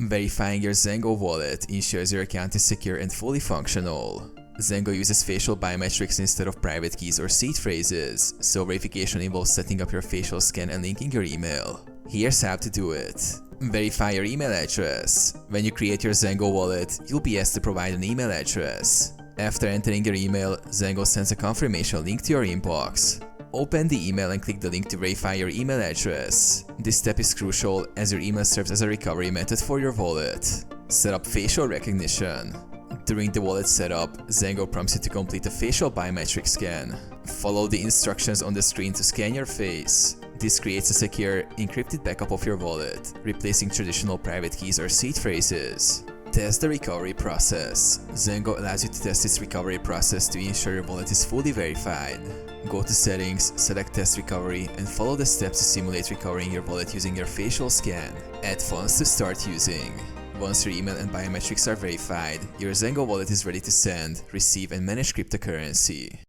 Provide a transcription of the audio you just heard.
Verifying your ZenGo wallet ensures your account is secure and fully functional. ZenGo uses facial biometrics instead of private keys or seed phrases, so verification involves setting up your facial scan and linking your email. Here's how to do it. Verify your email address. When you create your ZenGo wallet, you'll be asked to provide an email address. After entering your email, ZenGo sends a confirmation link to your inbox. Open the email and click the link to verify your email address. This step is crucial as your email serves as a recovery method for your wallet. Set up facial recognition. During the wallet setup, ZenGo prompts you to complete a facial biometric scan. Follow the instructions on the screen to scan your face. This creates a secure, encrypted backup of your wallet, replacing traditional private keys or seed phrases. Test the recovery process. ZenGo allows you to test its recovery process to ensure your wallet is fully verified. Go to Settings, select Test Recovery, and follow the steps to simulate recovering your wallet using your facial scan. Add funds to start using. Once your email and biometrics are verified, your ZenGo wallet is ready to send, receive, and manage cryptocurrency.